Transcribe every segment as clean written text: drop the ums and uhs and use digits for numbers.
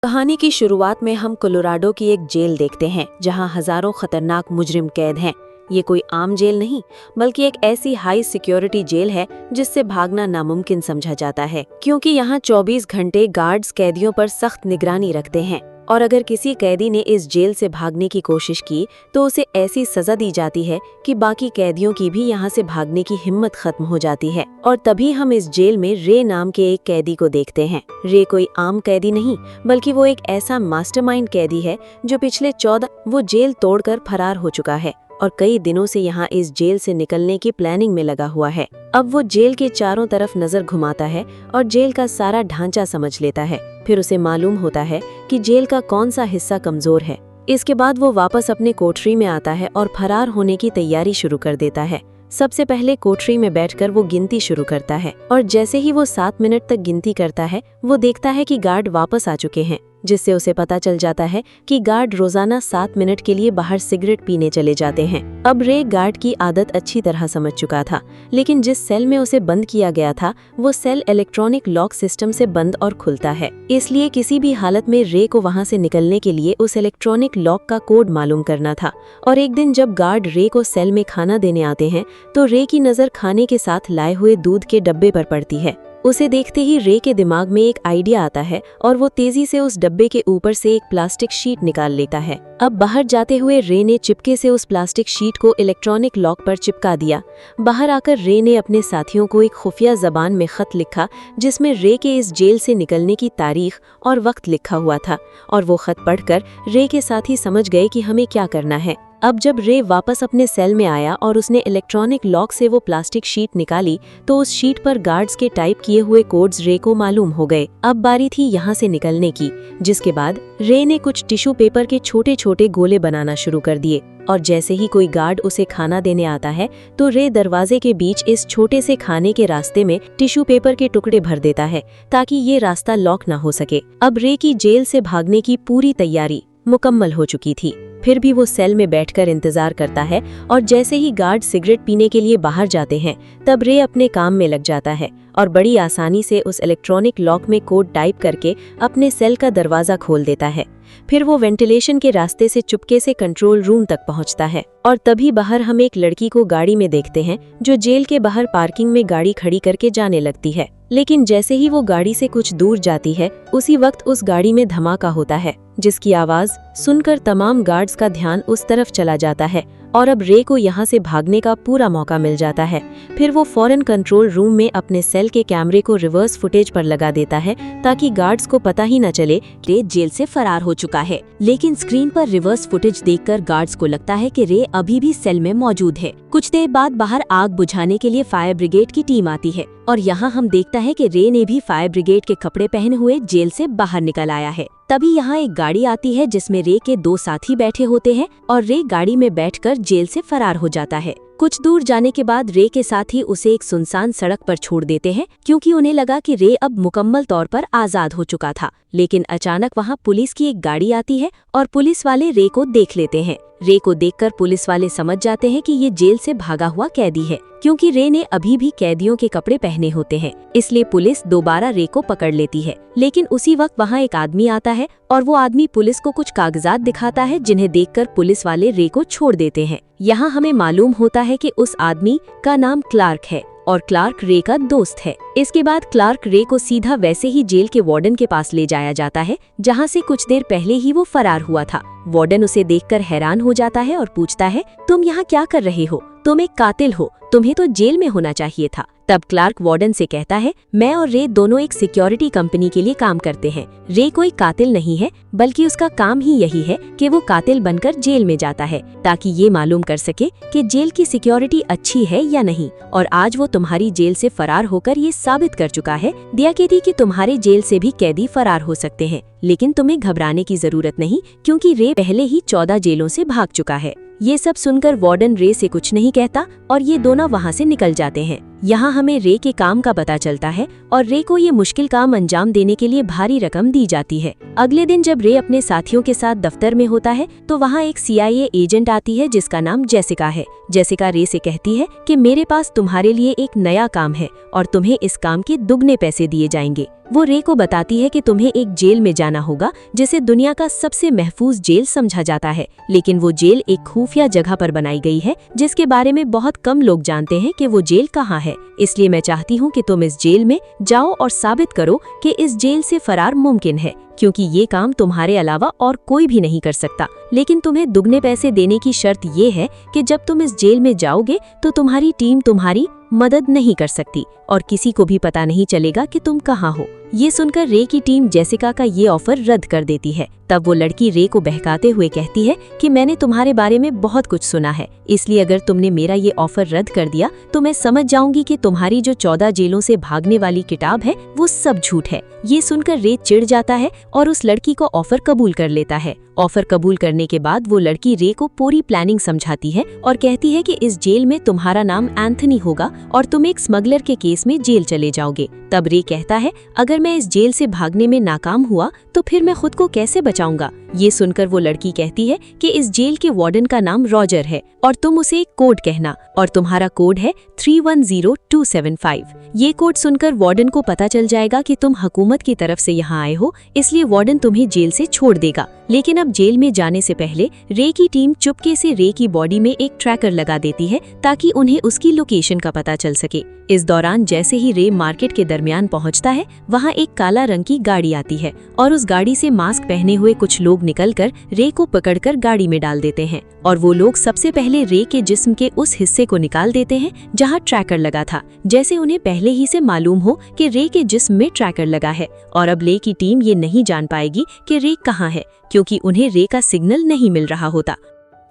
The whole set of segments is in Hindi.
कहानी की शुरुआत में हम कोलोराडो की एक जेल देखते हैं जहां हजारों खतरनाक मुजरिम कैद हैं। ये कोई आम जेल नहीं बल्कि एक ऐसी हाई सिक्योरिटी जेल है जिससे भागना नामुमकिन समझा जाता है, क्योंकि यहाँ 24 घंटे गार्ड्स कैदियों पर सख्त निगरानी रखते हैं और अगर किसी कैदी ने इस जेल से भागने की कोशिश की तो उसे ऐसी सजा दी जाती है कि बाकी कैदियों की भी यहाँ से भागने की हिम्मत खत्म हो जाती है। और तभी हम इस जेल में रे नाम के एक कैदी को देखते हैं। रे कोई आम कैदी नहीं बल्कि वो एक ऐसा मास्टरमाइंड कैदी है जो पिछले 14 वो जेल तोड़कर फरार हो चुका है और कई दिनों से यहाँ इस जेल से निकलने की प्लानिंग में लगा हुआ है। अब वो जेल के चारों तरफ नजर घुमाता है और जेल का सारा ढांचा समझ लेता है। फिर उसे मालूम होता है कि जेल का कौन सा हिस्सा कमजोर है। इसके बाद वो वापस अपने कोठरी में आता है और फरार होने की तैयारी शुरू कर देता है। सबसे पहले कोठरी में बैठकर वो गिनती शुरू करता है और जैसे ही वो 7 मिनट तक गिनती करता है वो देखता है कि गार्ड वापस आ चुके हैं, जिससे उसे पता चल जाता है कि गार्ड रोजाना 7 मिनट के लिए बाहर सिगरेट पीने चले जाते हैं। अब रे गार्ड की आदत अच्छी तरह समझ चुका था, लेकिन जिस सेल में उसे बंद किया गया था वो सेल इलेक्ट्रॉनिक लॉक सिस्टम से बंद और खुलता है। इसलिए किसी भी हालत में रे को वहां से निकलने के लिए उस इलेक्ट्रॉनिक लॉक का कोड मालूम करना था। और एक दिन जब गार्ड रे को सेल में खाना देने आते हैं तो रे की नजर खाने के साथ लाए हुए दूध के डब्बे पर पड़ती है। उसे देखते ही रे के दिमाग में एक आइडिया आता है और वो तेजी से उस डब्बे के ऊपर से एक प्लास्टिक शीट निकाल लेता है। अब बाहर जाते हुए रे ने चिपके से उस प्लास्टिक शीट को इलेक्ट्रॉनिक लॉक पर चिपका दिया। बाहर आकर रे ने अपने साथियों को एक खुफिया जबान में खत लिखा जिसमें रे के इस जेल से निकलने की तारीख और वक्त लिखा हुआ था, और वो खत पढ़कर रे के साथी समझ गए कि हमें क्या करना है। अब जब रे वापस अपने सेल में आया और उसने इलेक्ट्रॉनिक लॉक से वो प्लास्टिक शीट निकाली तो उस शीट पर गार्ड्स के टाइप किए हुए कोड्स रे को मालूम हो गए। अब बारी थी यहाँ से निकलने की, जिसके बाद रे ने कुछ टिश्यू पेपर के छोटे छोटे गोले बनाना शुरू कर दिए और जैसे ही कोई गार्ड उसे खाना देने आता है तो रे दरवाजे के बीच इस छोटे से खाने के रास्ते में टिश्यू पेपर के टुकड़े भर देता है ताकि ये रास्ता लॉक ना हो सके। अब रे की जेल से भागने की पूरी तैयारी मुकम्मल हो चुकी थी। फिर भी वो सेल में बैठकर इंतजार करता है और जैसे ही गार्ड सिगरेट पीने के लिए बाहर जाते हैं तब रे अपने काम में लग जाता है और बड़ी आसानी से उस इलेक्ट्रॉनिक लॉक में कोड टाइप करके अपने सेल का दरवाजा खोल देता है। फिर वो वेंटिलेशन के रास्ते से चुपके से कंट्रोल रूम तक पहुंचता है और तभी बाहर हम एक लड़की को गाड़ी में देखते हैं जो जेल के बाहर पार्किंग में गाड़ी खड़ी करके जाने लगती है। लेकिन जैसे ही वो गाड़ी से कुछ दूर जाती है उसी वक्त उस गाड़ी में धमाका होता है, जिसकी आवाज सुनकर तमाम गार्ड्स का ध्यान उस तरफ चला जाता है और अब रे को यहाँ से भागने का पूरा मौका मिल जाता है। फिर वो फौरन कंट्रोल रूम में अपने सेल के कैमरे को रिवर्स फुटेज पर लगा देता है ताकि गार्ड्स को पता ही न चले रे जेल से फरार हो चुका है। लेकिन स्क्रीन पर रिवर्स फुटेज देखकर गार्ड्स को लगता है कि रे अभी भी सेल में मौजूद है। कुछ देर बाद बाहर आग बुझाने के लिए फायर ब्रिगेड की टीम आती है और यहाँ हम देखता है कि रे ने भी फायर ब्रिगेड के कपड़े पहने हुए जेल से बाहर निकल आया है। तभी यहाँ एक गाड़ी आती है जिसमें रे के 2 साथी बैठे होते हैं और रे गाड़ी में बैठकर जेल से फरार हो जाता है। कुछ दूर जाने के बाद रे के साथी उसे एक सुनसान सड़क पर छोड़ देते हैं क्योंकि उन्हें लगा कि रे अब मुकम्मल तौर पर आजाद हो चुका था। लेकिन अचानक वहाँ पुलिस की एक गाड़ी आती है और पुलिस वाले रे को देख लेते हैं। रे को देखकर पुलिस वाले समझ जाते हैं कि ये जेल से भागा हुआ कैदी है, क्योंकि रे ने अभी भी कैदियों के कपड़े पहने होते हैं। इसलिए पुलिस दोबारा रे को पकड़ लेती है। लेकिन उसी वक्त वहाँ एक आदमी आता है और वो आदमी पुलिस को कुछ कागजात दिखाता है जिन्हें देखकर पुलिस वाले रे को छोड़ देते हैं। यहाँ हमें मालूम होता है कि उस आदमी का नाम क्लार्क है और क्लार्क रे का दोस्त है। इसके बाद क्लार्क रे को सीधा वैसे ही जेल के वार्डन के पास ले जाया जाता है जहाँ से कुछ देर पहले ही वो फरार हुआ था। वार्डन उसे देखकर हैरान हो जाता है और पूछता है, तुम यहाँ क्या कर रहे हो? तुम एक कातिल हो, तुम्हें तो जेल में होना चाहिए था। तब क्लार्क वार्डन से कहता है, मैं और रे दोनों एक सिक्योरिटी कंपनी के लिए काम करते हैं। रे कोई कातिल नहीं है, बल्कि उसका काम ही यही है कि वो कातिल बनकर जेल में जाता है ताकि ये मालूम कर सके कि जेल की सिक्योरिटी अच्छी है या नहीं। और आज वो तुम्हारी जेल से फरार होकर ये साबित कर चुका है दिया कहती कि तुम्हारे जेल से भी कैदी फरार हो सकते हैं। लेकिन तुम्हें घबराने की जरूरत नहीं, क्योंकि रे पहले ही 14 जेलों से भाग चुका है। ये सब सुनकर वार्डन रे से कुछ नहीं कहता और ये दोनों वहाँ से निकल जाते हैं। यहाँ हमें रे के काम का पता चलता है और रे को ये मुश्किल काम अंजाम देने के लिए भारी रकम दी जाती है। अगले दिन जब रे अपने साथियों के साथ दफ्तर में होता है तो वहाँ एक CIA एजेंट आती है जिसका नाम जेसिका है। जेसिका रे से कहती है कि मेरे पास तुम्हारे लिए एक नया काम है और तुम्हें इस काम के दुगने पैसे दिए जाएंगे। वो रे को बताती है कि तुम्हें एक जेल में जाना होगा जिसे दुनिया का सबसे महफूज जेल समझा जाता है, लेकिन वो जेल एक खुफिया जगह पर बनाई गई है जिसके बारे में बहुत कम लोग जानते हैं कि वो जेल कहाँ है। इसलिए मैं चाहती हूँ कि तुम इस जेल में जाओ और साबित करो कि इस जेल से फरार मुमकिन है, क्योंकि ये काम तुम्हारे अलावा और कोई भी नहीं कर सकता। लेकिन तुम्हें दुगने पैसे देने की शर्त ये है कि जब तुम इस जेल में जाओगे तो तुम्हारी टीम तुम्हारी मदद नहीं कर सकती और किसी को भी पता नहीं चलेगा कि तुम कहाँ हो। ये सुनकर रे की टीम जेसिका का ये ऑफर रद्द कर देती है। तब वो लड़की रे को बहकाते हुए कहती है कि मैंने तुम्हारे बारे में बहुत कुछ सुना है, इसलिए अगर तुमने मेरा ये ऑफर रद्द कर दिया तो मैं समझ जाऊंगी कि तुम्हारी जो 14 जेलों से भागने वाली किताब है वो सब झूठ है। ये सुनकर रे चिढ़ जाता है और उस लड़की को ऑफर कबूल कर लेता है। ऑफर कबूल करने के बाद वो लड़की रे को पूरी प्लानिंग समझाती है और कहती है कि इस जेल में तुम्हारा नाम एंथनी होगा और तुम एक स्मगलर के केस में जेल चले जाओगे। तब रे कहता है अगर मैं इस जेल से भागने में नाकाम हुआ तो फिर मैं खुद को कैसे बचाऊंगा। ये सुनकर वो लड़की कहती है कि इस जेल के वार्डन का नाम रॉजर है और तुम उसे एक कोड कहना और तुम्हारा कोड है 310275। ये कोड सुनकर वार्डन को पता चल जाएगा कि तुम हुकूमत की तरफ से यहाँ आए हो, इसलिए वार्डन तुम्हें जेल से छोड़ देगा। लेकिन अब जेल में जाने से पहले रे की टीम चुपके से रे की बॉडी में एक ट्रैकर लगा देती है ताकि उन्हें उसकी लोकेशन का पता चल सके। इस दौरान जैसे ही रे मार्केट के दरमियान पहुंचता है, वहां एक काला रंग की गाड़ी आती है और उस गाड़ी से मास्क पहने हुए कुछ लोग निकलकर रे को पकड़कर गाड़ी में डाल देते हैं और वो लोग सबसे पहले रे के जिस्म के उस हिस्से को निकाल देते हैं जहां ट्रैकर लगा था, जैसे उन्हें पहले ही से मालूम हो कि रे के जिस्म में ट्रैकर लगा है। और अब रे की टीम ये नहीं जान पाएगी कि रे कहाँ है, क्योंकि उन्हें रे का सिग्नल नहीं मिल रहा होता।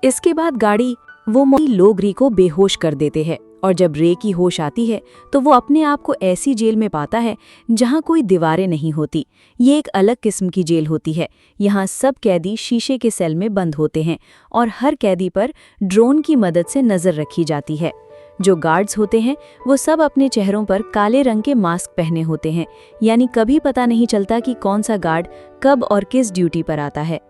इसके बाद गाड़ी वो लोग रे को बेहोश कर देते हैं और जब रे की होश आती है तो वो अपने आप को ऐसी जेल में पाता है जहाँ कोई दीवारें नहीं होती। ये एक अलग किस्म की जेल होती है। यहाँ सब कैदी शीशे के सेल में बंद होते हैं और हर कैदी पर ड्रोन की मदद से नज़र रखी जाती है। जो गार्ड्स होते हैं वो सब अपने चेहरों पर काले रंग के मास्क पहने होते हैं, यानी कभी पता नहीं चलता कि कौन सा गार्ड कब और किस ड्यूटी पर आता है।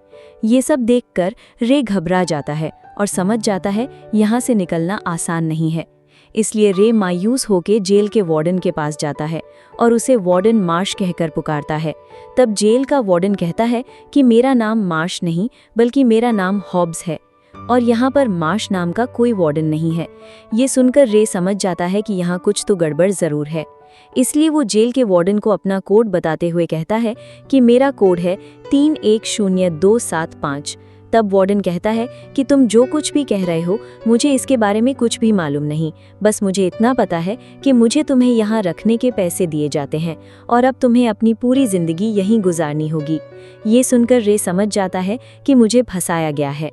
ये सब देखकर रे घबरा जाता है और समझ जाता है यहाँ से निकलना आसान नहीं है। इसलिए रे मायूस होकर जेल के वार्डन के पास जाता है और उसे वार्डन मार्श कहकर पुकारता है। तब जेल का वार्डन कहता है कि मेरा नाम मार्श नहीं बल्कि मेरा नाम हॉब्स है और यहाँ पर मार्श नाम का कोई वार्डन नहीं है। ये सुनकर रे समझ जाता है कि यहाँ कुछ तो गड़बड़ ज़रूर है। इसलिए वो जेल के वार्डन को अपना कोड बताते हुए कहता है कि मेरा कोड है 310275। तब वार्डन कहता है कि तुम जो कुछ भी कह रहे हो मुझे इसके बारे में कुछ भी मालूम नहीं, बस मुझे इतना पता है कि मुझे तुम्हें यहाँ रखने के पैसे दिए जाते हैं और अब तुम्हें अपनी पूरी जिंदगी यहीं गुजारनी होगी। ये सुनकर रे समझ जाता है कि मुझे फंसाया गया है।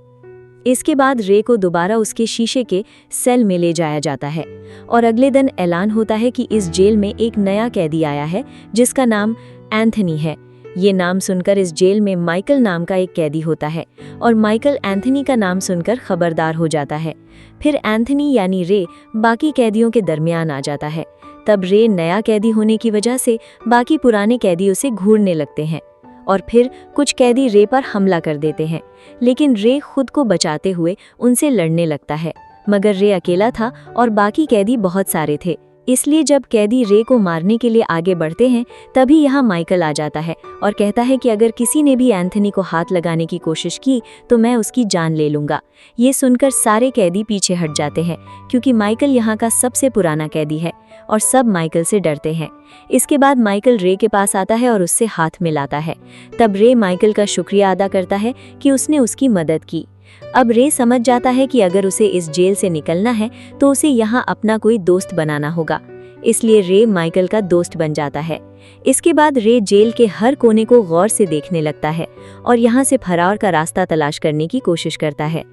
इसके बाद रे को दोबारा उसके शीशे के सेल में ले जाया जाता है और अगले दिन ऐलान होता है कि इस जेल में एक नया कैदी आया है जिसका नाम एंथनी है। ये नाम सुनकर इस जेल में माइकल नाम का एक कैदी होता है और माइकल एंथनी का नाम सुनकर खबरदार हो जाता है। फिर एंथनी यानी रे बाकी कैदियों के दरमियान आ जाता है। तब रे नया कैदी होने की वजह से बाकी पुराने कैदी उसे घूरने लगते हैं और फिर कुछ कैदी रे पर हमला कर देते हैं, लेकिन रे खुद को बचाते हुए उनसे लड़ने लगता है। मगर रे अकेला था और बाकी कैदी बहुत सारे थे, इसलिए जब कैदी रे को मारने के लिए आगे बढ़ते हैं तभी यहाँ माइकल आ जाता है और कहता है कि अगर किसी ने भी एंथनी को हाथ लगाने की कोशिश की तो मैं उसकी जान ले लूँगा। ये सुनकर सारे कैदी पीछे हट जाते हैं क्योंकि माइकल यहाँ का सबसे पुराना कैदी है और सब माइकल से डरते हैं। इसके बाद माइकल रे के पास आता है और उससे हाथ मिलाता है। तब रे माइकल का शुक्रिया अदा करता है कि उसने उसकी मदद की। अब रे समझ जाता है कि अगर उसे इस जेल से निकलना है तो उसे यहाँ अपना कोई दोस्त बनाना होगा, इसलिए रे माइकल का दोस्त बन जाता है। इसके बाद रे जेल के हर कोने को गौर से देखने लगता है और यहाँ से फरार का रास्ता तलाश करने की कोशिश करता है।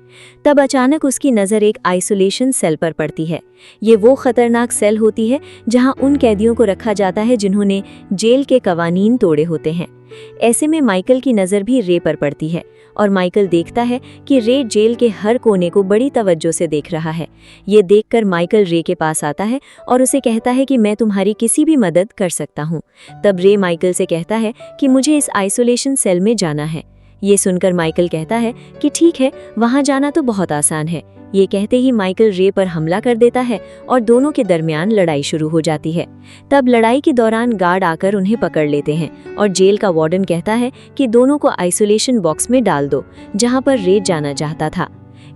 तब अचानक उसकी नज़र एक आइसोलेशन सेल पर पड़ती है। ये वो खतरनाक सेल होती है जहाँ उन कैदियों को रखा जाता है जिन्होंने जेल के कवानीन तोड़े होते हैं। ऐसे में माइकल की नज़र भी रे पर पड़ती है और माइकल देखता है कि रे जेल के हर कोने को बड़ी तवज्जो से देख रहा है। ये देखकर माइकल रे के पास आता है और उसे कहता है कि मैं तुम्हारी किसी भी मदद कर सकता हूँ। तब रे माइकल से कहता है कि मुझे इस आइसोलेशन सेल में जाना है। ये सुनकर माइकल कहता है कि ठीक है, वहाँ जाना तो बहुत आसान है। ये कहते ही माइकल रे पर हमला कर देता है और दोनों के दरमियान लड़ाई शुरू हो जाती है। तब लड़ाई के दौरान गार्ड आकर उन्हें पकड़ लेते हैं और जेल का वार्डन कहता है कि दोनों को आइसोलेशन बॉक्स में डाल दो, जहाँ पर रे जाना चाहता था।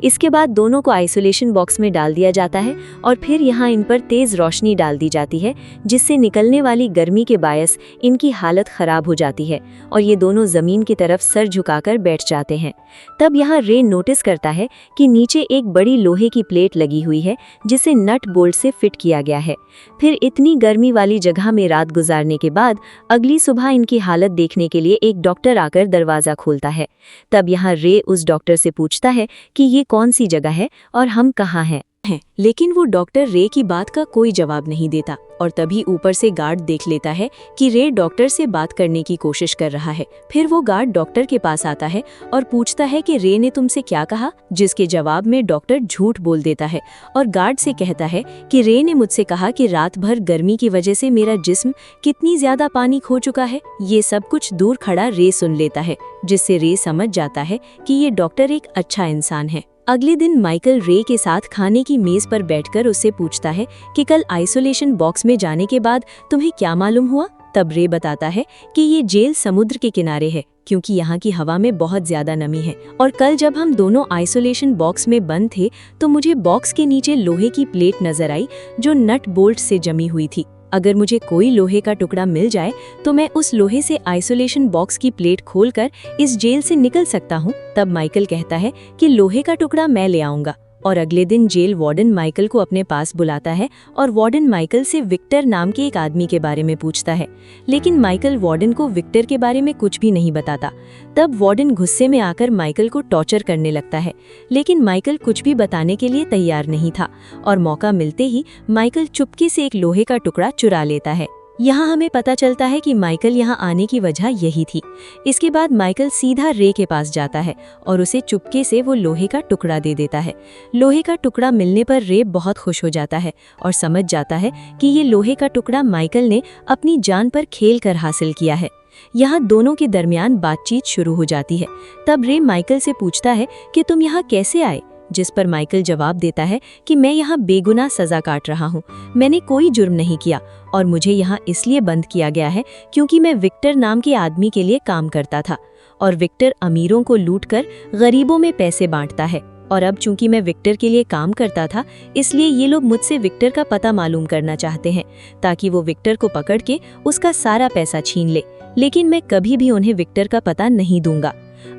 इसके बाद दोनों को आइसोलेशन बॉक्स में डाल दिया जाता है और फिर यहाँ इन पर तेज़ रोशनी डाल दी जाती है, जिससे निकलने वाली गर्मी के बायस इनकी हालत ख़राब हो जाती है और ये दोनों ज़मीन की तरफ सर झुकाकर बैठ जाते हैं। तब यहाँ रे नोटिस करता है कि नीचे एक बड़ी लोहे की प्लेट लगी हुई है, जिसे नट बोल्ट से फिट किया गया है। फिर इतनी गर्मी वाली जगह में रात गुजारने के बाद अगली सुबह इनकी हालत देखने के लिए एक डॉक्टर आकर दरवाज़ा खोलता है। तब यहाँ रे उस डॉक्टर से पूछता है कि ये कौन सी जगह है और हम कहाँ हैं। लेकिन वो डॉक्टर रे की बात का कोई जवाब नहीं देता और तभी ऊपर से गार्ड देख लेता है कि रे डॉक्टर से बात करने की कोशिश कर रहा है। फिर वो गार्ड डॉक्टर के पास आता है और पूछता है कि रे ने तुमसे क्या कहा, जिसके जवाब में डॉक्टर झूठ बोल देता है और गार्ड से कहता है कि रे ने मुझसे कहा कि रात भर गर्मी की वजह से मेरा जिस्म कितनी ज्यादा पानी खो चुका है। ये सब कुछ दूर खड़ा रे सुन लेता है, जिससे रे समझ जाता है कि ये डॉक्टर एक अच्छा इंसान है। अगले दिन माइकल रे के साथ खाने की मेज पर बैठकर उससे पूछता है कि कल आइसोलेशन बॉक्स में जाने के बाद तुम्हें क्या मालूम हुआ। तब रे बताता है कि ये जेल समुद्र के किनारे है, क्योंकि यहाँ की हवा में बहुत ज्यादा नमी है और कल जब हम दोनों आइसोलेशन बॉक्स में बंद थे तो मुझे बॉक्स के नीचे लोहे की प्लेट नजर आई जो नट बोल्ट से जमी हुई थी। अगर मुझे कोई लोहे का टुकड़ा मिल जाए तो मैं उस लोहे से आइसोलेशन बॉक्स की प्लेट खोलकर इस जेल से निकल सकता हूँ। तब माइकल कहता है कि लोहे का टुकड़ा मैं ले आऊंगा और अगले दिन जेल वार्डन माइकल को अपने पास बुलाता है और वार्डन माइकल से विक्टर नाम के एक आदमी के बारे में पूछता है, लेकिन माइकल वार्डन को विक्टर के बारे में कुछ भी नहीं बताता। तब वार्डन गुस्से में आकर माइकल को टॉर्चर करने लगता है, लेकिन माइकल कुछ भी बताने के लिए तैयार नहीं था और मौका मिलते ही माइकल चुपके से एक लोहे का टुकड़ा चुरा लेता है। यहाँ हमें पता चलता है कि माइकल यहाँ आने की वजह यही थी। इसके बाद माइकल सीधा रे के पास जाता है और उसे चुपके से वो लोहे का टुकड़ा दे देता है। लोहे का टुकड़ा मिलने पर रे बहुत खुश हो जाता है और समझ जाता है कि ये लोहे का टुकड़ा माइकल ने अपनी जान पर खेल कर हासिल किया है। यहाँ दोनों के दरमियान बातचीत शुरू हो जाती है। तब रे माइकल से पूछता है कि तुम यहाँ कैसे आए, जिस पर माइकल जवाब देता है कि मैं यहाँ बेगुनाह सजा काट रहा हूँ, मैंने कोई जुर्म नहीं किया और मुझे यहाँ इसलिए बंद किया गया है क्योंकि मैं विक्टर नाम के आदमी के लिए काम करता था और विक्टर अमीरों को लूटकर गरीबों में पैसे बांटता है और अब चूंकि मैं विक्टर के लिए काम करता था इसलिए ये लोग मुझसे विक्टर का पता मालूम करना चाहते हैं ताकि वो विक्टर को पकड़ के उसका सारा पैसा छीन ले, लेकिन मैं कभी भी उन्हें विक्टर का पता नहीं दूंगा।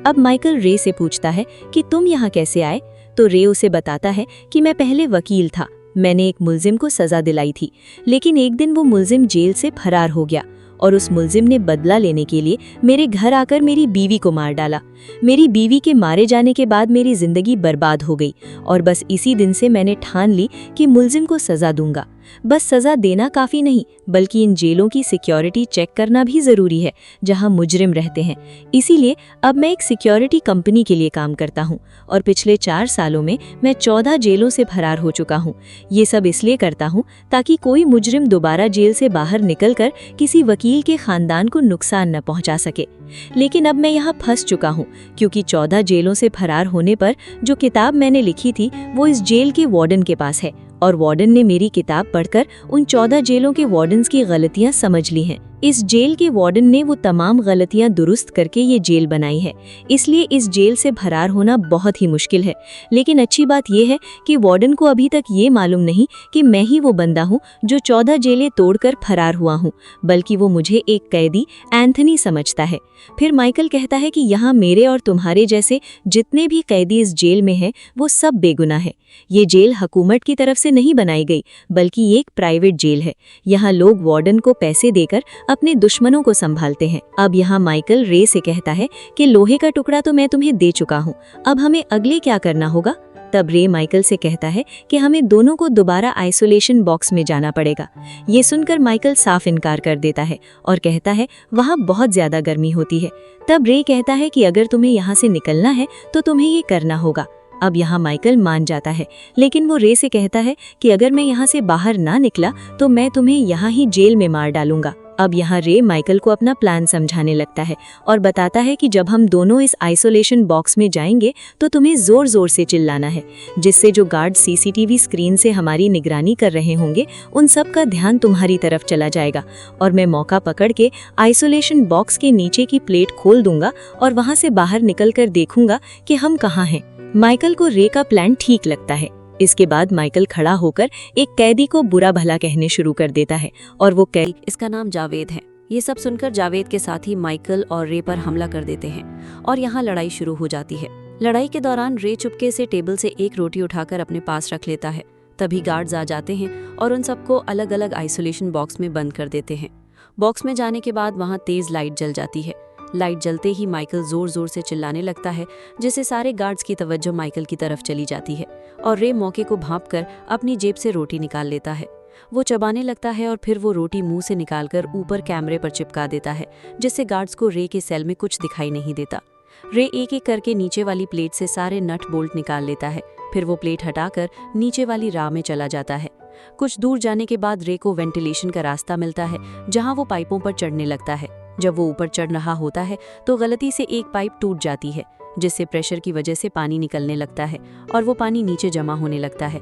अब माइकल रे से पूछता है कि तुम यहाँ कैसे आए, तो रे उसे बताता है कि मैं पहले वकील था, मैंने एक मुल्जिम को सजा दिलाई थी, लेकिन एक दिन वो मुल्जिम जेल से फरार हो गया और उस मुल्जिम ने बदला लेने के लिए मेरे घर आकर मेरी बीवी को मार डाला। मेरी बीवी के मारे जाने के बाद मेरी जिंदगी बर्बाद हो गई और बस इसी दिन से मैंने ठान ली कि मुल्जिम को सजा दूंगा। बस सजा देना काफी नहीं बल्कि इन जेलों की सिक्योरिटी चेक करना भी जरूरी है जहां मुजरिम रहते हैं। इसीलिए अब मैं एक सिक्योरिटी कंपनी के लिए काम करता हूं और पिछले 4 सालों में मैं 14 जेलों से फरार हो चुका हूं। ये सब इसलिए करता हूं ताकि कोई मुजरिम दोबारा जेल से बाहर निकलकर किसी वकील के खानदान को नुकसान न पहुंचा सके। लेकिन अब मैं यहाँ फंस चुका हूँ क्योंकि 14 जेलों से फरार होने पर जो किताब मैंने लिखी थी वो इस जेल के वार्डन के पास है और वार्डन ने मेरी किताब पढ़कर उन 14 जेलों के वार्डन्स की गलतियां समझ ली हैं। इस जेल के वार्डन ने वो तमाम गलतियां दुरुस्त करके ये जेल बनाई है, इसलिए इस जेल से फरार होना बहुत ही मुश्किल है। लेकिन अच्छी बात यह है कि वार्डन को अभी तक ये मालूम नहीं कि मैं ही वो बंदा हूँ जो 14 जेलें तोड़कर फरार हुआ हूँ, बल्कि वो मुझे एक कैदी एंथनी समझता है। फिर माइकल कहता है कि यहाँ मेरे और तुम्हारे जैसे जितने भी कैदी इस जेल में हैं वो सब बेगुनाह है। ये जेल हुकूमत की तरफ से नहीं बनाई गई बल्कि एक प्राइवेट जेल है। यहाँ लोग वार्डन को पैसे देकर अपने दुश्मनों को संभालते हैं। अब यहाँ माइकल रे से कहता है कि लोहे का टुकड़ा तो मैं तुम्हें दे चुका हूँ, अब हमें अगले क्या करना होगा। तब रे माइकल से कहता है कि हमें दोनों को दोबारा आइसोलेशन बॉक्स में जाना पड़ेगा। ये सुनकर माइकल साफ इनकार कर देता है और कहता है वहाँ बहुत ज्यादा गर्मी होती है। तब रे कहता है कि अगर तुम्हें यहाँ से निकलना है तो तुम्हें ये करना होगा। अब यहाँ माइकल मान जाता है, लेकिन वो रे से कहता है कि अगर मैं यहाँ से बाहर ना निकला तो मैं तुम्हें यहाँ ही जेल में मार डालूंगा। अब यहाँ रे माइकल को अपना प्लान समझाने लगता है और बताता है कि जब हम दोनों इस आइसोलेशन बॉक्स में जाएंगे तो तुम्हें जोर जोर से चिल्लाना है, जिससे जो गार्ड सीसीटीवी स्क्रीन से हमारी निगरानी कर रहे होंगे उन सब का ध्यान तुम्हारी तरफ चला जाएगा और मैं मौका पकड़ के आइसोलेशन बॉक्स के नीचे की प्लेट खोल दूंगा और वहां से बाहर निकल कर देखूंगा कि हम कहाँ हैं। माइकल को रे का प्लान ठीक लगता है। इसके बाद माइकल खड़ा होकर एक कैदी को बुरा भला कहने शुरू कर देता है और वो कैदी, इसका नाम जावेद है। ये सब सुनकर जावेद के साथी माइकल और रे पर हमला कर देते हैं और यहाँ लड़ाई शुरू हो जाती है। लड़ाई के दौरान रे चुपके से टेबल से एक रोटी उठाकर अपने पास रख लेता है। तभी गार्ड्स आ जाते हैं और उन सबको अलग अलग आइसोलेशन बॉक्स में बंद कर देते हैं। बॉक्स में जाने के बाद वहाँ तेज लाइट जल जाती है। लाइट जलते ही माइकल जोर जोर से चिल्लाने लगता है, जिससे सारे गार्ड्स की तवज्जो माइकल की तरफ चली जाती है और रे मौके को भांपकर अपनी जेब से रोटी निकाल लेता है। वो चबाने लगता है और फिर वो रोटी मुंह से निकालकर ऊपर कैमरे पर चिपका देता है, जिससे गार्ड्स को रे के सेल में कुछ दिखाई नहीं देता। रे एक एक करके नीचे वाली प्लेट से सारे नट बोल्ट निकाल लेता है। फिर वो प्लेट हटाकर नीचे वाली राह में चला जाता है। कुछ दूर जाने के बाद रे को वेंटिलेशन का रास्ता मिलता है, जहाँ वो पाइपों पर चढ़ने लगता है। जब वो ऊपर चढ़ रहा होता है तो गलती से एक पाइप टूट जाती है, जिससे प्रेशर की वजह से पानी निकलने लगता है और वो पानी नीचे जमा होने लगता है।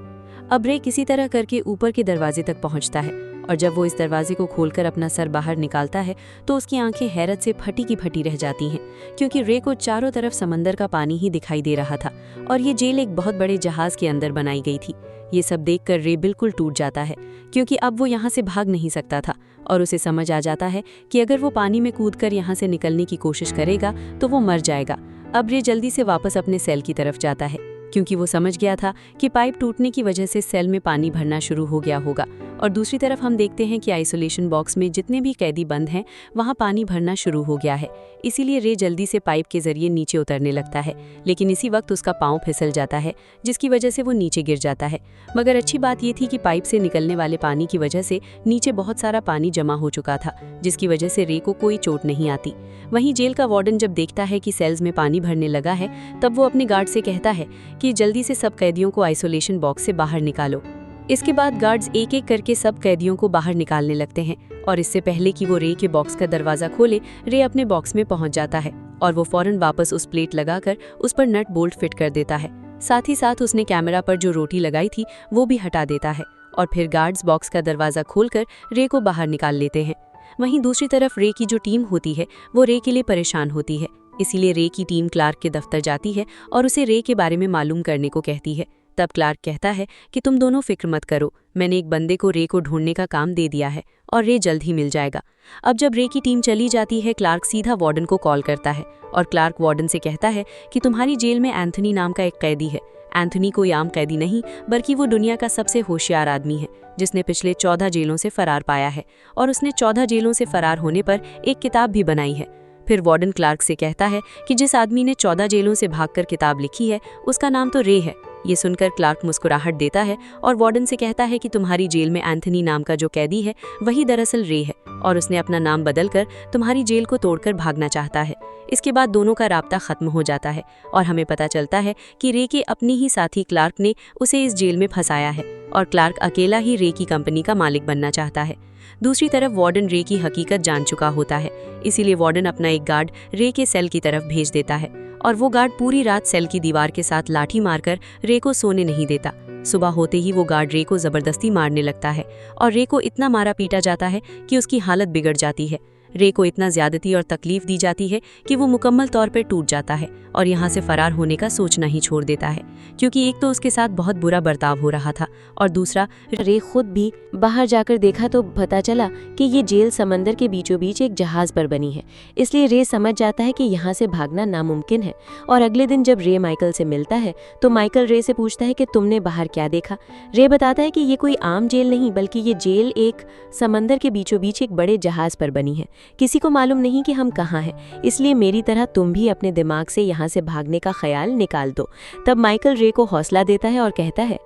अब रे किसी तरह करके ऊपर के दरवाजे तक पहुंचता है और जब वो इस दरवाजे को खोलकर अपना सर बाहर निकालता है तो उसकी आंखें हैरत से फटी की फटी रह जाती हैं, क्योंकि रे को चारों तरफ समंदर का पानी ही दिखाई दे रहा था और ये जेल एक बहुत बड़े जहाज के अंदर बनाई गई थी। ये सब देखकर रे बिल्कुल टूट जाता है, क्योंकि अब वो यहाँ से भाग नहीं सकता था और उसे समझ आ जाता है कि अगर वो पानी में कूदकर यहाँ से निकलने की कोशिश करेगा तो वो मर जाएगा। अब रे जल्दी से वापस अपने सेल की तरफ जाता है, क्योंकि वो समझ गया था कि पाइप टूटने की वजह से सेल में पानी भरना शुरू हो गया होगा। और दूसरी तरफ हम देखते हैं कि आइसोलेशन बॉक्स में जितने भी कैदी बंद हैं वहाँ पानी भरना शुरू हो गया है। इसीलिए रे जल्दी से पाइप के जरिए नीचे उतरने लगता है, लेकिन इसी वक्त उसका पाँव फिसल जाता है, जिसकी वजह से वो नीचे गिर जाता है। मगर अच्छी बात ये थी कि पाइप से निकलने वाले पानी की वजह से नीचे बहुत सारा पानी जमा हो चुका था, जिसकी वजह से रे को कोई चोट नहीं आती। वहीं जेल का वार्डन जब देखता है कि सेल्स में पानी भरने लगा है, तब वो अपने गार्ड से कहता है कि जल्दी से सब कैदियों को आइसोलेशन बॉक्स से बाहर निकालो। इसके बाद गार्ड्स एक एक करके सब कैदियों को बाहर निकालने लगते हैं और इससे पहले कि वो रे के बॉक्स का दरवाजा खोले, रे अपने बॉक्स में पहुंच जाता है और वो फौरन वापस उस प्लेट लगाकर उस पर नट बोल्ट फिट कर देता है। साथ ही साथ उसने कैमरा पर जो रोटी लगाई थी वो भी हटा देता है और फिर गार्ड्स बॉक्स का दरवाजा खोलकर रे को बाहर निकाल लेते हैं। वहीं दूसरी तरफ रे की जो टीम होती है वो रे के लिए परेशान होती है, इसीलिए रे की टीम क्लार्क के दफ्तर जाती है और उसे रे के बारे में मालूम करने को कहती है। तब क्लार्क कहता है कि तुम दोनों फिक्र मत करो, मैंने एक बंदे को रे को ढूंढने का काम दे दिया है और रे जल्द ही मिल जाएगा। अब जब रे की टीम चली जाती है, क्लार्क सीधा वार्डन को कॉल करता है और क्लार्क वार्डन से कहता है कि तुम्हारी जेल में एंथनी नाम का एक कैदी है। एंथनी कोई आम कैदी नहीं, बल्कि वो दुनिया का सबसे होशियार आदमी है, जिसने पिछले 14 जेलों से फरार पाया है और उसने 14 जेलों से फरार होने पर एक किताब भी बनाई है। फिर वार्डन क्लार्क से कहता है कि जिस आदमी ने 14 जेलों से भागकर किताब लिखी है उसका नाम तो रे है। ये सुनकर क्लार्क मुस्कुराहट देता है और वार्डन से कहता है कि तुम्हारी जेल में एंथनी नाम का जो कैदी है वही दरअसल रे है और उसने अपना नाम बदलकर तुम्हारी जेल को तोड़कर भागना चाहता है। इसके बाद दोनों का राब्ता खत्म हो जाता है और हमें पता चलता है कि रे के अपने ही साथी क्लार्क ने उसे इस जेल में फंसाया है और क्लार्क अकेला ही रे की कंपनी का मालिक बनना चाहता है। दूसरी तरफ वार्डन रे की हकीकत जान चुका होता है, इसीलिए वार्डन अपना एक गार्ड रे के सेल की तरफ भेज देता है और वो गार्ड पूरी रात सेल की दीवार के साथ लाठी मारकर रे को सोने नहीं देता। सुबह होते ही वो गार्ड रे को जबरदस्ती मारने लगता है और रे को इतना मारा पीटा जाता है कि उसकी हालत बिगड़ जाती है। रे को इतना ज्यादती और तकलीफ दी जाती है कि वो मुकम्मल तौर पर टूट जाता है और यहाँ से फरार होने का सोचना ही छोड़ देता है, क्योंकि एक तो उसके साथ बहुत बुरा बर्ताव हो रहा था और दूसरा रे खुद भी बाहर जाकर देखा तो पता चला कि ये जेल समंदर के बीचों बीच एक जहाज पर बनी है। इसलिए रे समझ जाता है कि यहाँ से भागना नामुमकिन है। और अगले दिन जब रे माइकल से मिलता है तो माइकल रे से पूछता है कि तुमने बाहर क्या देखा। रे बताता है कि ये कोई आम जेल नहीं, बल्कि ये जेल एक समंदर के बीचों बीच एक बड़े जहाज पर बनी है। किसी को मालूम नहीं कि हम कहाँ हैं, इसलिए मेरी तरह तुम भी अपने दिमाग से यहाँ यहाँ से भागने का ख्याल निकाल दो। तब माइकल रे को हौसला देता है और कहता है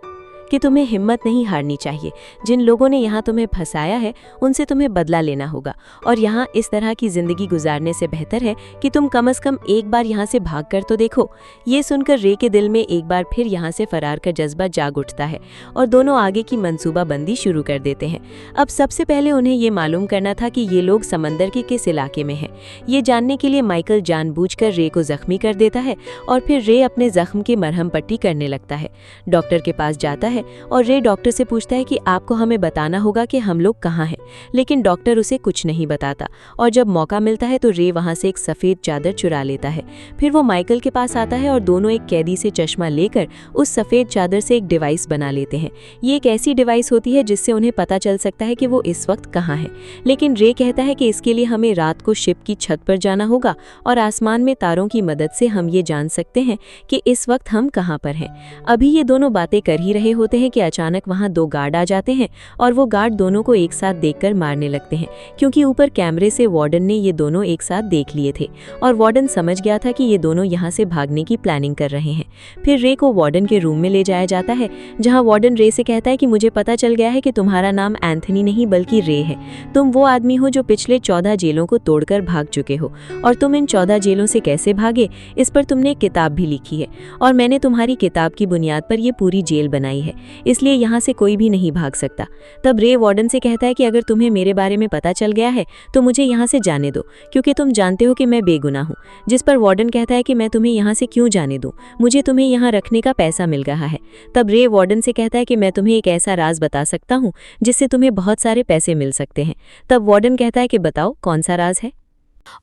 कि तुम्हें हिम्मत नहीं हारनी चाहिए। जिन लोगों ने यहाँ तुम्हें फंसाया है उनसे तुम्हें बदला लेना होगा, और यहाँ इस तरह की जिंदगी गुजारने से बेहतर है कि तुम कम से कम एक बार यहाँ से भाग कर तो देखो। ये सुनकर रे के दिल में एक बार फिर यहाँ से फरार का जज्बा जाग उठता है और दोनों आगे की मंसूबाबंदी शुरू कर देते हैं। अब सबसे पहले उन्हें ये मालूम करना था कि ये लोग समंदर के किस इलाके में हैं। ये जानने के लिए माइकल जानबूझकर रे को जख्मी कर देता है और फिर रे अपने जख्म की मरहम पट्टी करने लगता है। डॉक्टर के पास जाता है और रे डॉक्टर से पूछता है कि आपको हमें बताना होगा कि हम लोग कहाँ हैं, लेकिन डॉक्टर उसे कुछ नहीं बताता। और जब मौका मिलता है तो रे वहाँ से एक सफ़ेद चादर चुरा लेता है। फिर वो माइकल के पास आता है और दोनों एक कैदी से चश्मा लेकर उस सफ़ेद चादर से एक डिवाइस बना लेते हैं। ये एक ऐसी डिवाइस होती है जिससे उन्हें पता चल सकता है कि वो इस वक्त कहाँ है। लेकिन रे कहता है कि इसके लिए हमें रात को शिप की छत पर जाना होगा और आसमान में तारों की मदद से हम ये जान सकते हैं कि इस वक्त हम कहाँ पर हैं। अभी ये दोनों बातें कर ही रहे होते हैं कि अचानक वहां 2 गार्ड आ जाते हैं और वो गार्ड दोनों को एक साथ देखकर मारने लगते हैं, क्योंकि ऊपर कैमरे से वार्डन ने ये दोनों एक साथ देख लिए थे और वार्डन समझ गया था कि ये दोनों यहां से भागने की प्लानिंग कर रहे हैं। फिर रे को वार्डन के रूम में ले जाया जाता है, जहां वार्डन रे से कहता है कि मुझे पता चल गया है कि तुम्हारा नाम एंथनी नहीं बल्कि रे है। तुम वो आदमी हो जो पिछले 14 जेलों को तोड़कर भाग चुके हो, और तुम इन 14 जेलों से कैसे भागे इस पर तुमने एक किताब भी लिखी है, और मैंने तुम्हारी किताब की बुनियाद पर ये पूरी जेल बनाई है, इसलिए यहाँ से कोई भी नहीं भाग सकता। तब रे वार्डन से कहता है कि अगर तुम्हें मेरे बारे में पता चल गया है तो मुझे यहाँ से जाने दो, क्योंकि तुम जानते हो कि मैं बेगुनाह हूँ। जिस पर वार्डन कहता है कि मैं तुम्हें यहाँ से क्यों जाने दूँ, मुझे तुम्हें यहाँ रखने का पैसा मिल रहा है। तब रे वार्डन से कहता है कि मैं तुम्हें एक ऐसा राज बता सकता हूँ जिससे तुम्हें बहुत सारे पैसे मिल सकते हैं। तब वार्डन कहता है कि बताओ कौन सा राज है।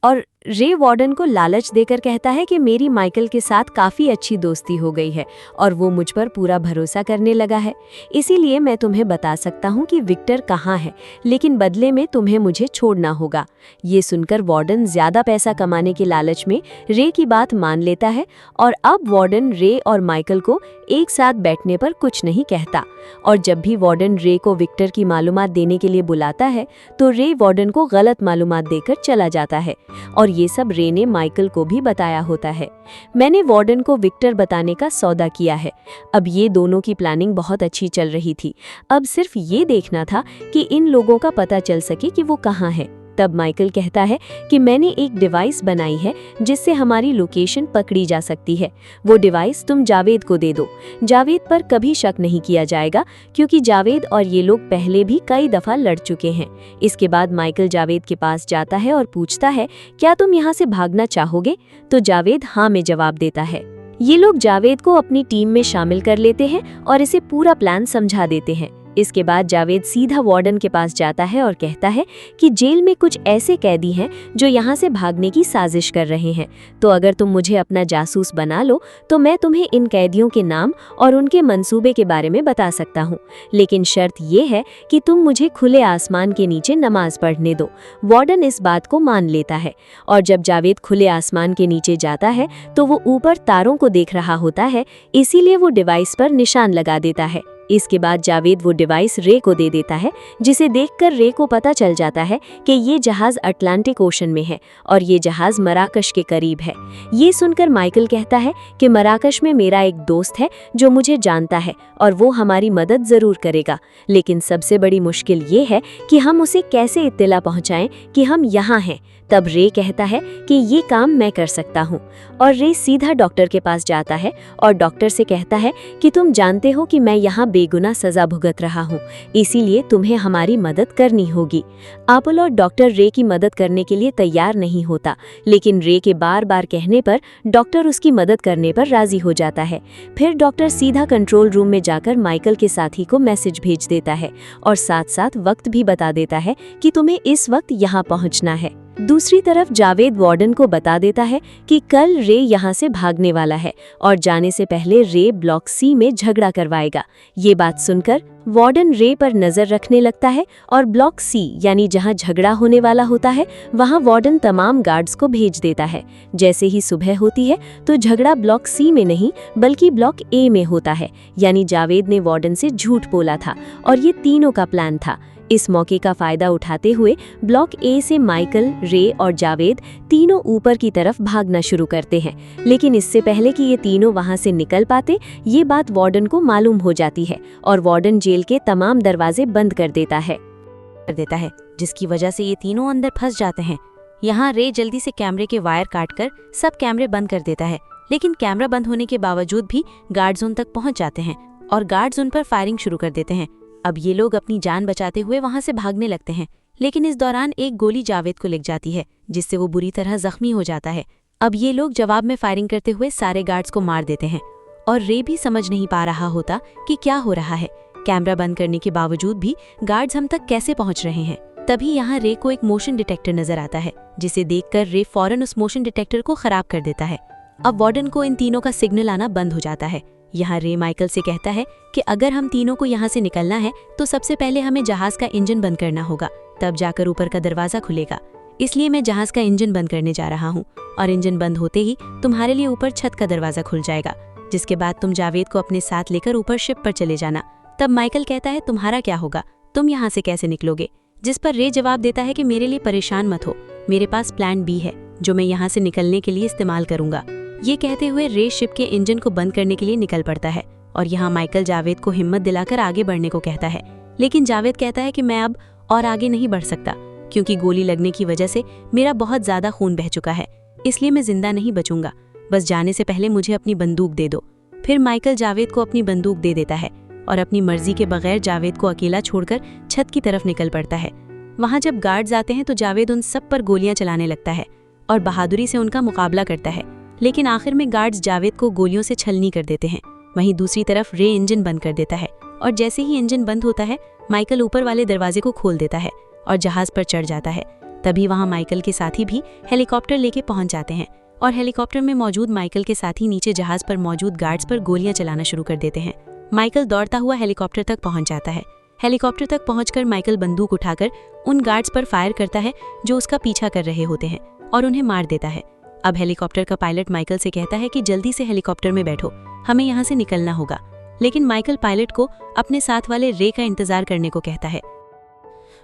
और रे वार्डन को लालच देकर कहता है कि मेरी माइकल के साथ काफ़ी अच्छी दोस्ती हो गई है और वो मुझ पर पूरा भरोसा करने लगा है, इसीलिए मैं तुम्हें बता सकता हूँ कि विक्टर कहाँ है, लेकिन बदले में तुम्हें मुझे छोड़ना होगा। ये सुनकर वार्डन ज़्यादा पैसा कमाने के लालच में रे की बात मान लेता है और अब वार्डन रे और माइकल को एक साथ बैठने पर कुछ नहीं कहता। और जब भी वार्डन रे को विक्टर की मालूमात देने के लिए बुलाता है तो रे वार्डन को गलत मालूमात देकर चला जाता है, और ये सब रे ने माइकल को भी बताया होता है। मैंने वार्डन को विक्टर बताने का सौदा किया है। अब ये दोनों की प्लानिंग बहुत अच्छी चल रही थी, अब सिर्फ ये देखना था कि इन लोगों का पता चल सके कि वो कहाँ है। तब माइकल कहता है कि मैंने एक डिवाइस बनाई है जिससे हमारी लोकेशन पकड़ी जा सकती है। वो डिवाइस तुम जावेद को दे दो। जावेद पर कभी शक नहीं किया जाएगा, क्योंकि जावेद और ये लोग पहले भी कई दफ़ा लड़ चुके हैं। इसके बाद माइकल जावेद के पास जाता है और पूछता है, क्या तुम यहाँ से भागना चाहोगे? तो जावेद हाँ में जवाब देता है। ये लोग जावेद को अपनी टीम में शामिल कर लेते हैं और इसे पूरा प्लान समझा देते हैं। इसके बाद जावेद सीधा वार्डन के पास जाता है और कहता है कि जेल में कुछ ऐसे कैदी हैं जो यहाँ से भागने की साजिश कर रहे हैं, तो अगर तुम मुझे अपना जासूस बना लो तो मैं तुम्हें इन कैदियों के नाम और उनके मंसूबे के बारे में बता सकता हूँ, लेकिन शर्त ये है कि तुम मुझे खुले आसमान के नीचे नमाज पढ़ने दो। वार्डन इस बात को मान लेता है, और जब जावेद खुले आसमान के नीचे जाता है तो वो ऊपर तारों को देख रहा होता है, इसीलिए वो डिवाइस पर निशान लगा देता है। इसके बाद जावेद वो डिवाइस रे को दे देता है, जिसे देखकर रे को पता चल जाता है कि ये जहाज अटलांटिक ओशन में है और ये जहाज मराकश के करीब है। ये सुनकर माइकल कहता है कि मराकश में मेरा एक दोस्त है जो मुझे जानता है और वो हमारी मदद ज़रूर करेगा, लेकिन सबसे बड़ी मुश्किल ये है कि हम उसे कैसे इत्तला पहुंचाएं कि हम यहाँ हैं। तब रे कहता है कि ये काम मैं कर सकता हूँ, और रे सीधा डॉक्टर के पास जाता है और डॉक्टर से कहता है कि तुम जानते हो कि मैं यहाँ बेगुनाह सजा भुगत रहा हूँ, इसीलिए तुम्हें हमारी मदद करनी होगी। अपोलो डॉक्टर रे की मदद करने के लिए तैयार नहीं होता, लेकिन रे के बार बार कहने पर डॉक्टर उसकी मदद करने पर राजी हो जाता है। फिर डॉक्टर सीधा कंट्रोल रूम में जाकर माइकल के साथी को मैसेज भेज देता है और साथ साथ वक्त भी बता देता है कि तुम्हें इस वक्त यहाँ पहुँचना है। दूसरी तरफ जावेद वार्डन को बता देता है कि कल रे यहाँ से भागने वाला है और जाने से पहले रे ब्लॉक सी में झगड़ा करवाएगा। ये बात सुनकर वार्डन रे पर नजर रखने लगता है और ब्लॉक सी यानी जहाँ झगड़ा होने वाला होता है वहाँ वार्डन तमाम गार्ड्स को भेज देता है। जैसे ही सुबह होती है तो झगड़ा ब्लॉक सी में नहीं बल्कि ब्लॉक ए में होता है, यानी जावेद ने वार्डन से झूठ बोला था और ये तीनों का प्लान था। इस मौके का फायदा उठाते हुए ब्लॉक ए से माइकल, रे और जावेद तीनों ऊपर की तरफ भागना शुरू करते हैं। लेकिन इससे पहले कि ये तीनों वहां से निकल पाते, ये बात वार्डन को मालूम हो जाती है और वार्डन जेल के तमाम दरवाजे बंद कर देता है, जिसकी वजह से ये तीनों अंदर फंस जाते हैं। यहाँ रे जल्दी से कैमरे के वायर काटकर सब कैमरे बंद कर देता है, लेकिन कैमरा बंद होने के बावजूद भी गार्ड्स उन तक पहुंच जाते हैं और गार्ड्स उन पर फायरिंग शुरू कर देते हैं। अब ये लोग अपनी जान बचाते हुए वहां से भागने लगते हैं, लेकिन इस दौरान एक गोली जावेद को लग जाती है, जिससे वो बुरी तरह जख्मी हो जाता है। अब ये लोग जवाब में फायरिंग करते हुए सारे गार्ड्स को मार देते हैं और रे भी समझ नहीं पा रहा होता कि क्या हो रहा है। कैमरा बंद करने के बावजूद भी गार्ड्स हम तक कैसे पहुंच रहे हैं। तभी यहाँ रे को एक मोशन डिटेक्टर नजर आता है, जिसे देखकर रे फौरन उस मोशन डिटेक्टर को खराब कर देता है। अब वार्डन को इन तीनों का सिग्नल आना बंद हो जाता है। यहाँ रे माइकल से कहता है कि अगर हम तीनों को यहाँ से निकलना है तो सबसे पहले हमें जहाज का इंजन बंद करना होगा, तब जाकर ऊपर का दरवाजा खुलेगा। इसलिए मैं जहाज का इंजन बंद करने जा रहा हूँ और इंजन बंद होते ही तुम्हारे लिए ऊपर छत का दरवाजा खुल जाएगा, जिसके बाद तुम जावेद को अपने साथ लेकर ऊपर शिप पर चले जाना। तब माइकल कहता है तुम्हारा क्या होगा, तुम यहाँ से कैसे निकलोगे? जिस पर रे जवाब देता है कि मेरे लिए परेशान मत हो, मेरे पास प्लान बी है जो मैं यहाँ से निकलने के लिए इस्तेमाल करूंगा। ये कहते हुए रे शिप के इंजन को बंद करने के लिए निकल पड़ता है और यहाँ माइकल जावेद को हिम्मत दिलाकर आगे बढ़ने को कहता है। लेकिन जावेद कहता है कि मैं अब और आगे नहीं बढ़ सकता, क्योंकि गोली लगने की वजह से मेरा बहुत ज्यादा खून बह चुका है, इसलिए मैं जिंदा नहीं बचूंगा। बस जाने से पहले मुझे अपनी बंदूक दे दो। फिर माइकल जावेद को अपनी बंदूक दे देता है और अपनी मर्जी के बगैर जावेद को अकेला छोड़कर छत की तरफ निकल पड़ता है। वहां जब गार्ड्स आते हैं तो जावेद उन सब पर गोलियां चलाने लगता है और बहादुरी से उनका मुकाबला करता है, लेकिन आखिर में गार्ड्स जावेद को गोलियों से छलनी कर देते हैं। वहीं दूसरी तरफ रे इंजन बंद कर देता है और जैसे ही इंजन बंद होता है, माइकल ऊपर वाले दरवाजे को खोल देता है और जहाज पर चढ़ जाता है। तभी वहां माइकल के साथी भी हेलीकॉप्टर लेके पहुंच जाते हैं और हेलीकॉप्टर में मौजूद माइकल के साथी नीचे जहाज पर मौजूद गार्ड्स पर गोलियां चलाना शुरू कर देते हैं। माइकल दौड़ता हुआ हेलीकॉप्टर तक पहुंच जाता है। हेलीकॉप्टर तक पहुंचकर माइकल बंदूक उठाकर उन गार्ड्स पर फायर करता है जो उसका पीछा कर रहे होते हैं और उन्हें मार देता है। अब हेलीकॉप्टर का पायलट माइकल से कहता है कि जल्दी से हेलीकॉप्टर में बैठो, हमें यहाँ से निकलना होगा। लेकिन माइकल पायलट को अपने साथ वाले रे का इंतजार करने को कहता है।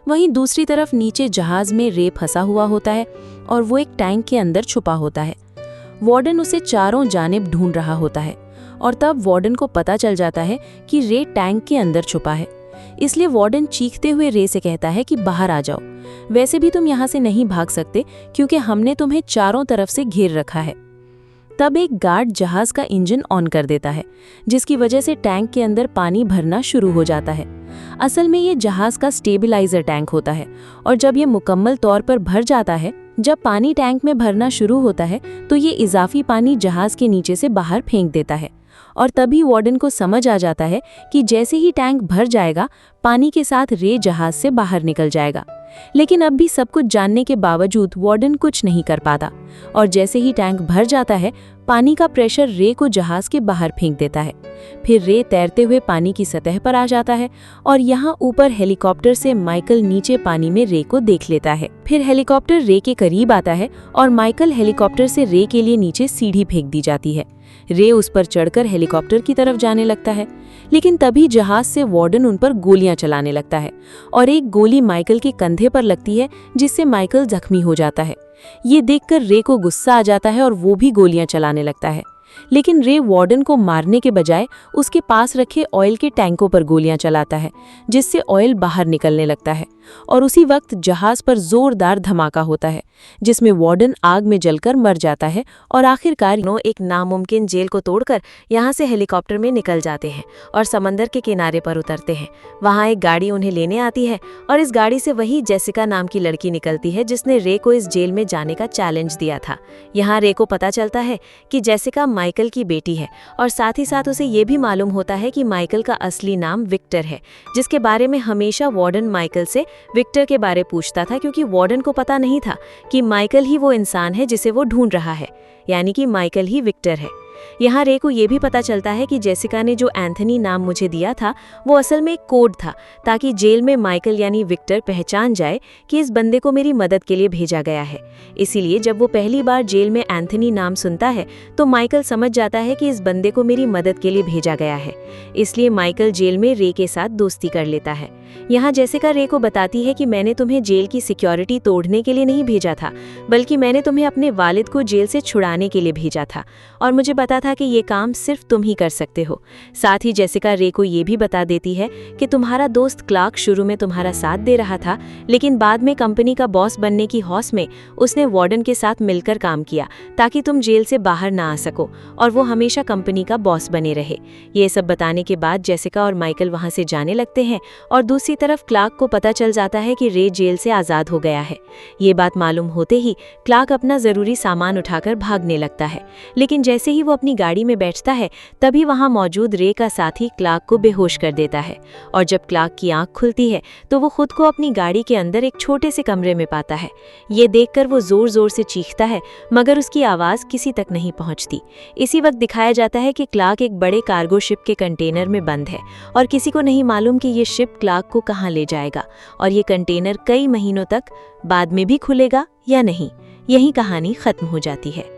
वहीं दूसरी तरफ नीचे जहाज में रे फंसा हुआ होता है और वो एक टैंक के अंदर छुपा होता है। वार्डन उसे चारों जानिब ढूंढ रहा होता है और तब वार्डन को पता चल जाता है कि रे टैंक के अंदर छुपा है। इसलिए वार्डन चीखते हुए रे से कहता है कि बाहर आ जाओ, वैसे भी तुम यहाँ से नहीं भाग सकते क्योंकि हमने तुम्हें चारों तरफ से घेर रखा है। तब एक गार्ड जहाज का इंजन ऑन कर देता है, जिसकी वजह से टैंक के अंदर पानी भरना शुरू हो जाता है। असल में ये जहाज का स्टेबलाइजर टैंक होता है और जब ये मुकम्मल तौर पर भर जाता है, जब पानी टैंक में भरना शुरू होता है तो ये इजाफी पानी जहाज के नीचे से बाहर फेंक देता है और तभी वार्डन को समझ आ जाता है कि जैसे ही टैंक भर जाएगा, पानी के साथ रे जहाज से बाहर निकल जाएगा। लेकिन अब भी सब कुछ जानने के बावजूद वार्डन कुछ नहीं कर पाता और जैसे ही टैंक भर जाता है, पानी का प्रेशर रे को जहाज के बाहर फेंक देता है। फिर रे तैरते हुए पानी की सतह पर आ जाता है और यहाँ ऊपर हेलीकॉप्टर से माइकल नीचे पानी में रे को देख लेता है। फिर हेलीकॉप्टर रे के करीब आता है और माइकल हेलीकॉप्टर से रे के लिए नीचे सीढ़ी फेंक दी जाती है। रे उस पर चढ़कर हेलीकॉप्टर की तरफ जाने लगता है, लेकिन तभी जहाज से वार्डन उन पर गोलियां चलाने लगता है और एक गोली माइकल के कंधे पर लगती है, जिससे माइकल जख्मी हो जाता है। ये देखकर रे को गुस्सा आ जाता है और वो भी गोलियां चलाने लगता है, लेकिन रे वार्डन को मारने के बजाय उसके पास रखे ऑयल के टैंकों पर गोलियां चलाता है, जिससे ऑयल बाहर निकलने लगता है और उसी वक्त जहाज पर जोरदार धमाका होता है, जिसमें वार्डन आग में जलकर मर जाता है और आखिरकार एक नामुमकिन जेल को तोड़कर यहाँ से हेलीकॉप्टर में निकल जाते हैं और समंदर के किनारे पर उतरते हैं। वहाँ एक गाड़ी उन्हें लेने आती है और इस गाड़ी से वही जेसिका नाम की लड़की निकलती है जिसने रे को इस जेल में जाने का चैलेंज दिया था। यहाँ रे को पता चलता है कि जेसिका माइकल की बेटी है और साथ ही साथ उसे ये भी मालूम होता है कि माइकल का असली नाम विक्टर है, जिसके बारे में हमेशा वार्डन माइकल से विक्टर के बारे पूछता था, क्योंकि वार्डन को पता नहीं था कि माइकल ही वो इंसान है जिसे वो ढूंढ रहा है, यानी कि माइकल ही विक्टर है। यहाँ रे को ये भी पता चलता है कि जेसिका ने जो एंथनी नाम मुझे दिया था वो असल में एक कोड था, ताकि जेल में माइकल यानी विक्टर पहचान जाए कि इस बंदे को मेरी मदद के लिए भेजा गया है। इसीलिए जब वो पहली बार जेल में एंथनी नाम सुनता है तो माइकल समझ जाता है कि इस बंदे को मेरी मदद के लिए भेजा गया है। इसलिए माइकल जेल में रे के साथ दोस्ती कर लेता है यहाँ जेसिका रे को बताती है कि मैंने तुम्हें जेल की सिक्योरिटी तोड़ने के लिए नहीं भेजा था, बल्कि मैंने तुम्हें अपने वालिद को जेल से छुड़ाने के लिए भेजा था और मुझे पता था कि ये काम सिर्फ तुम ही कर सकते हो। साथ ही जेसिका रे को ये भी बता देती है कि तुम्हारा दोस्त क्लार्क शुरू में तुम्हारा साथ दे रहा था, लेकिन बाद में कंपनी का बॉस बनने की हौस में उसने वार्डन के साथ मिलकर काम किया ताकि तुम जेल से बाहर ना आ सको और वो हमेशा कंपनी का बॉस बने रहे। ये सब बताने के बाद जेसिका और माइकल वहां से जाने लगते हैं और दूसरी तरफ क्लार्क को पता चल जाता है कि रे जेल से आज़ाद हो गया है। ये बात मालूम होते ही क्लार्क अपना ज़रूरी सामान उठाकर भागने लगता है, लेकिन जैसे ही वो अपनी गाड़ी में बैठता है तभी वहां मौजूद रे का साथी क्लार्क को बेहोश कर देता है और जब क्लार्क की आंख खुलती है तो वो खुद को अपनी गाड़ी के अंदर एक छोटे से कमरे में पाता है। ये देखकर वो जोर जोर से चीखता है, मगर उसकी आवाज़ किसी तक नहीं पहुंचती। इसी वक्त दिखाया जाता है कि क्लार्क एक बड़े कार्गो शिप के कंटेनर में बंद है और किसी को नहीं मालूम कि ये शिप क्लार्क को कहाँ ले जाएगा और ये कंटेनर कई महीनों तक बाद में भी खुलेगा या नहीं। यही कहानी खत्म हो जाती है।